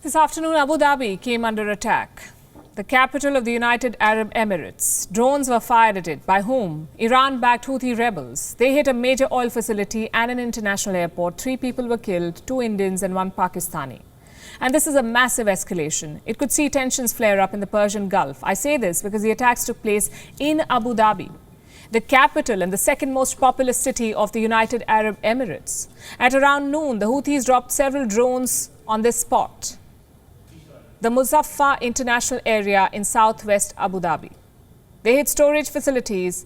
This afternoon, Abu Dhabi came under attack. The capital of the United Arab Emirates. Drones were fired at it. By whom? Iran-backed Houthi rebels. They hit a major oil facility and an international airport. 3 people were killed, 2 Indians and 1 Pakistani. And this is a massive escalation. It could see tensions flare up in the Persian Gulf. I say this because the attacks took place in Abu Dhabi, the capital and the second most populous city of the United Arab Emirates. At around noon, the Houthis dropped several drones on this spot, the Muzaffar International Area in southwest Abu Dhabi. They hit storage facilities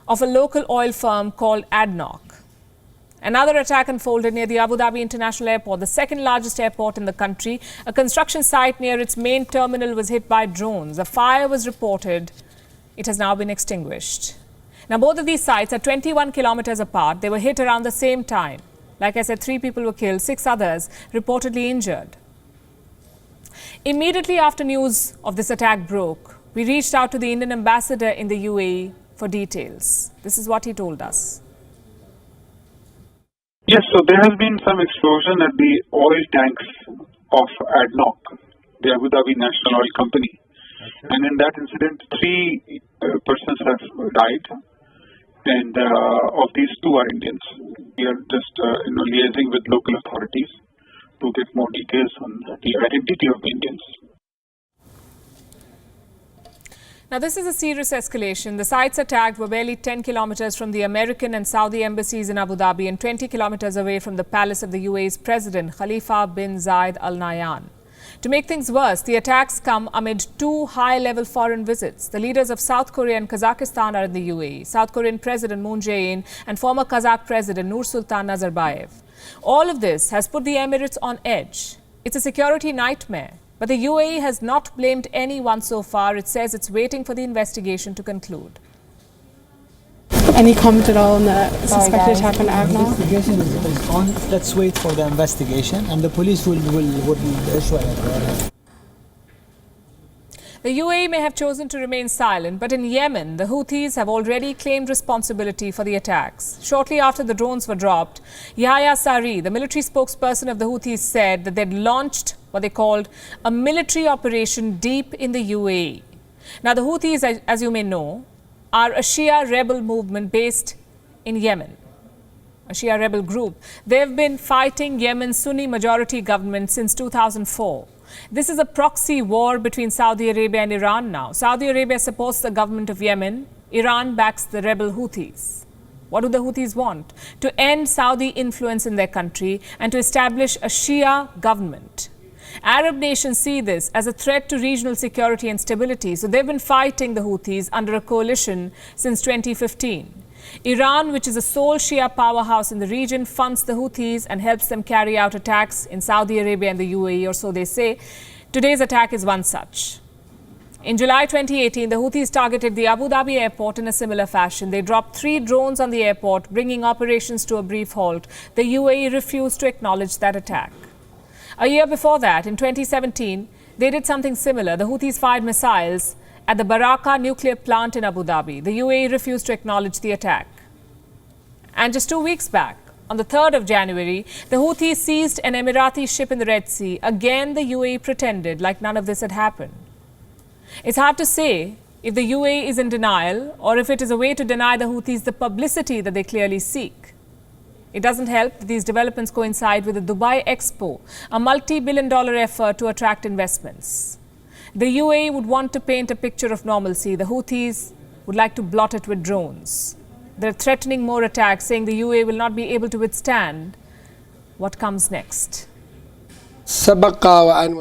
of a local oil firm called ADNOC. Another attack unfolded near the Abu Dhabi International Airport, the second largest airport in the country. A construction site near its main terminal was hit by drones. A fire was reported. It has now been extinguished. Now, both of these sites are 21 kilometers apart. They were hit around the same time. Like I said, 3 people were killed, 6 others reportedly injured. Immediately after news of this attack broke, we reached out to the Indian ambassador in the UAE for details. This is what he told us. Yes, so there has been some explosion at the oil tanks of ADNOC, the Abu Dhabi National Oil Company. And in that incident, 3 persons have died, and of these 2 are Indians. We are just liaising with local authorities to get more details on the identity of the Indians. Now, this is a serious escalation. The sites attacked were barely 10 kilometers from the American and Saudi embassies in Abu Dhabi and 20 kilometers away from the palace of the UAE's president, Khalifa bin Zayed Al Nahyan. To make things worse, the attacks come amid 2 high-level foreign visits. The leaders of South Korea and Kazakhstan are in the UAE. South Korean President Moon Jae-in and former Kazakh President Nursultan Nazarbayev. All of this has put the Emirates on edge. It's a security nightmare. But the UAE has not blamed anyone so far. It says it's waiting for the investigation to conclude. Any comment at all on the suspected attack on ADNOC? Investigation is on. Let's wait for the investigation, and the police will issue an. The UAE may have chosen to remain silent, but in Yemen, the Houthis have already claimed responsibility for the attacks. Shortly after the drones were dropped, Yahya Sari, the military spokesperson of the Houthis, said that they'd launched what they called a military operation deep in the UAE. Now, the Houthis, as you may know, are a Shia rebel movement based in Yemen, a Shia rebel group. They've been fighting Yemen's Sunni majority government since 2004. This is a proxy war between Saudi Arabia and Iran now. Saudi Arabia supports the government of Yemen. Iran backs the rebel Houthis. What do the Houthis want? To end Saudi influence in their country and to establish a Shia government. Arab nations see this as a threat to regional security and stability. So they've been fighting the Houthis under a coalition since 2015. Iran, which is a sole Shia powerhouse in the region, funds the Houthis and helps them carry out attacks in Saudi Arabia and the UAE, or so they say. Today's attack is one such. In July 2018, the Houthis targeted the Abu Dhabi airport in a similar fashion. They dropped 3 drones on the airport, bringing operations to a brief halt. The UAE refused to acknowledge that attack. A year before that, in 2017, they did something similar. The Houthis fired missiles at the Baraka nuclear plant in Abu Dhabi. The UAE refused to acknowledge the attack. And just 2 weeks back, on the 3rd of January, the Houthis seized an Emirati ship in the Red Sea. Again, the UAE pretended like none of this had happened. It's hard to say if the UAE is in denial or if it is a way to deny the Houthis the publicity that they clearly seek. It doesn't help that these developments coincide with the Dubai Expo, a multi-billion-dollar effort to attract investments. The UAE would want to paint a picture of normalcy. The Houthis would like to blot it with drones. They're threatening more attacks, saying the UAE will not be able to withstand what comes next.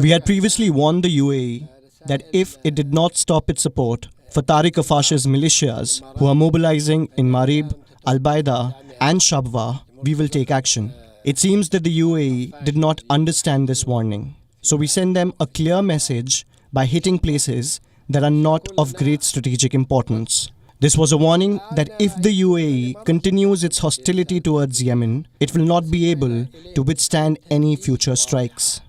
We had previously warned the UAE that if it did not stop its support for Tariq Afash's militias who are mobilizing in Marib, Al-Baida and Shabwa, we will take action. It seems that the UAE did not understand this warning. So we send them a clear message by hitting places that are not of great strategic importance. This was a warning that if the UAE continues its hostility towards Yemen, it will not be able to withstand any future strikes.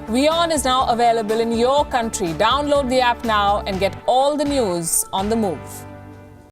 WION is now available in your country. Download the app now and get all the news on the move.